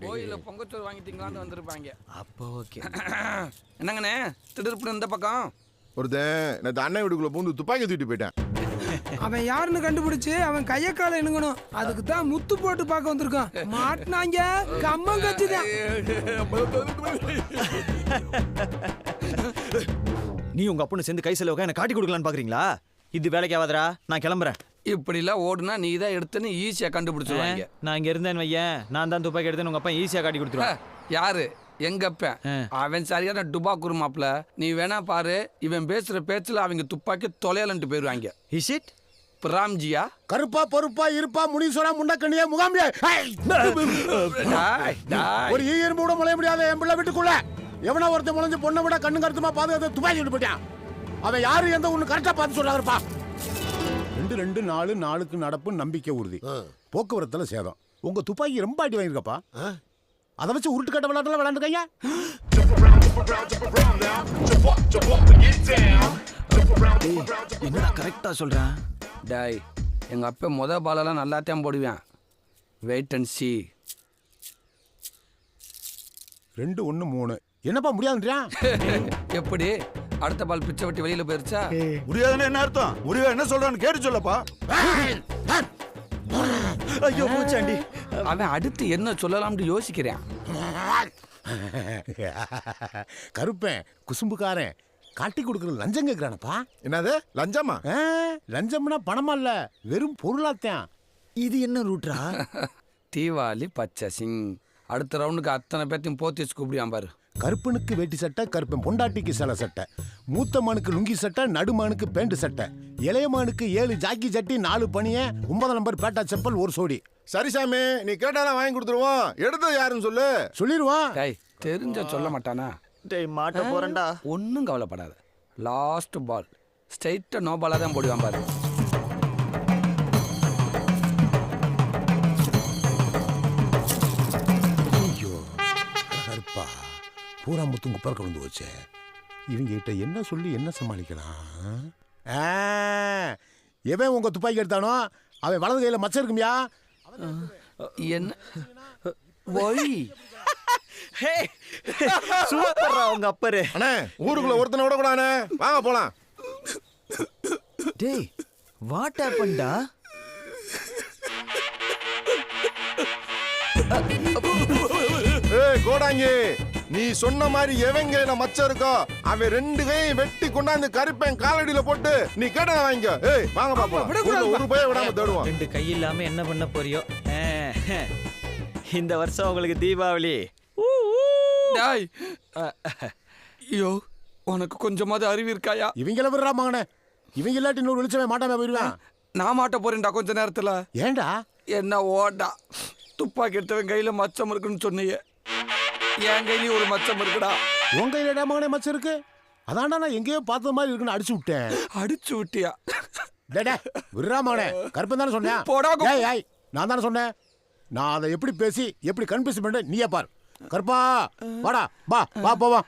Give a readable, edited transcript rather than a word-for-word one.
கோயில பொங்கச்சோறு வாங்கிட்டீங்களான்னு வந்திருப்பாங்க. அப்போ ஓகே. என்னங்கண்ணே திடீர்னு இந்த பக்கம் ஒருத்தன் நான் அண்ணன் வீட்டுக்குள்ள பூந்து துப்பாக்கி தூக்கிட்டு போயிட்டேன். அவன் யாருன்னு கண்டுபிடிச்சு அவன் கைய கால இணுங்கணும். அதுக்கு தான் முத்து போட்டு பார்க்க வந்திருக்கான். மாட்டினாங்க கம்மம் கட்சிதான். நீ உங்க அப்பனு சேர்ந்து கை செலவுக்கா என்ன காட்டி கொடுக்கலான்னு பாக்குறீங்களா? இது வேலைக்கு ஆகாதரா, நான் கிளம்புறேன். இப்படிலாம் ஓடுனா நீ தான் எடுத்துன்னு ஈஸியா கண்டுபிடிச்சிருவாங்க. நான் இங்க இருந்தேன்னு வையன், நான் தான் துப்பாக்கி எடுத்தேன்னு உங்க அப்பா ஈஸியா காட்டி கொடுத்துருவேன். யாரு? எங்கப்ப. அவன் சரியான டுபா குருமாப்ல. நீ வேணா பாரு, இவன் பேசுற பேச்சுல அவங்க துப்பாக்கி தொலையலன்ட்டு போயிருவாங்க. இஸ் இட் ராம்ஜியா? கருப்பா பொறுப்பா இருப்பா முனீஸ்வரா முண்டக்கண்ணியா முகாம்பியா ஒரு ஈயன்பு கூட முளைய முடியாத என் பிள்ளை வீட்டுக்குள்ள எவனா ஒருத்தன் முளைஞ்சு பொண்ணை விட கண்ணு கருத்துமா பாதுகாத்து துப்பாக்கி விட்டு போயிட்டான். அவன் யாரு எந்த ஒண்ணு கரெக்டா பார்த்து சொல்றாருப்பா. 2-2-4 நாளுக்கு நடப்பு நம்பிக்கை உறுதி. போக்குவரத்துல சேதம். உங்க துப்பாக்கி ரொம்ப அடி வாங்கிருக்கப்பா. அதை வச்சு உருட்டு கட்ட விளையாட்டுல விளையாண்டுக்கீங்க. என்னடா கரெக்டா சொல்றேன்? டாய், எங்க அப்பா முத பாலெல்லாம் நல்லாத்தான் போடுவேன். Wait and C. 2-1-3 என்னப்பா முடியாதுன்றியா? எப்படி அடுத்த பால் பிச்சை வெட்டி வெளியில போயிருச்சா? முடியாதுன்னு என்ன அர்த்தம்? முடிவா என்ன சொல்றான்னு கேட்டு சொல்லப்பா. ஐயோ பூச்சாண்டி. அவன் அடுத்து என்ன சொல்லலாம்னு யோசிக்கிறேன். கருப்பேன் குசும்புக்காரன் காட்டி கொடுக்கறது லஞ்சம் கேட்கிறானப்பா. என்னது லஞ்சமா? லஞ்சம்னா பணமா இல்ல, வெறும் பொருளாத்தான். இது என்ன ரூட்ரா? தீவாளி பச்சை சிங். அடுத்த ரவுண்டுக்கு அத்தனை பேர்த்தையும் போத்தி வச்சு கூப்பிடுவான் பாரு. கருப்பனுக்கு வேட்டி சட்டை, கருப்பன் பொண்டாட்டிக்கு சில சட்டை, மூத்த மானுக்கு லுங்கி சட்டை, நடுமானுக்கு பேண்ட் சட்டை, இளையமானுக்கு 7 ஜாக்கி சட்டி, 4 பனிய, 9 நம்பர் பேட்டா செப்பல், 1 சோடி. சரி சாமி, நீ கேட்டாலும் வாங்கி கொடுத்துருவோம். எடுத்தது யாருன்னு சொல்லு. சொல்லிடுவான். டேய், தெரிஞ்ச சொல்ல மாட்டானா? டேய் மாட்ட போறேன்டா. ஒன்றும் கவலைப்படாத. லாஸ்ட் பால் ஸ்ட்ரைட்டா நோ பாலா தான் போடுவான் பாரு. பூரா முத்து குப்பர் கலந்து வச்சே. இவங்க கிட்ட என்ன சொல்லி என்ன சமாளிக்கலாம்? எவன் உங்க துப்பாக்கி எடுத்தானோ அவன் வலது கையில மச்சம் இருக்குமியா? என்ன ஒய் சூப்பர்ரா உங்க அப்பரு. அண்ணே ஊருக்குள்ள ஒருத்தனை விட கூடானே. வாங்க போலாம். டேய் வாட் ஹேப்பன்டா? ஏய் கோடாங்கி, நீ சொன்ன மாதிரி எவன் கையில மச்சம் இருக்கோ அவன் 2 கையும் வெட்டி கொண்டாந்து கருப்பேன் காலடியில போட்டு நீ கேட்டத வாங்கிக்க. ஏய் வாங்க பாப்போம். ஒரு பைய விடாம தேடுவோம். 2 கை இல்லாம என்ன பண்ண போறியோ? இந்த வருஷம் உங்களுக்கு தீபாவளி. டாய், ஐயோ உனக்கு கொஞ்சமாவது அறிவு இருக்காயா? இவங்கள விடுறா மகனே. இவங்க இல்லாட்டி இன்னொரு வெளிச்சமே மாட்டாம போயிருவான். நான் மாட்ட போறேன்டா கொஞ்ச நேரத்துல. ஏண்டா? என்ன ஓடா, துப்பாக்கி எடுத்தவன் கையில மச்சம் இருக்குன்னு சொன்னீங்க. என் கையிலயும் ஒரு மச்சம் இருக்குடா. உன் கையில மகனே மச்சம் இருக்கு? அதான்டா நான் எங்கேயோ பார்த்த மாதிரி இருக்குன்னு அடிச்சு விட்டேன். அடிச்சு விட்டியா? விடுறா மகனே. கருப்பன் தானே சொன்னேன். நான் தானே சொன்னேன். நான் அதை எப்படி பேசி எப்படி கன்ஃபியூஸ் பண்ண நீயே பாரு. கருப்பா வாடா, வா வா போவா.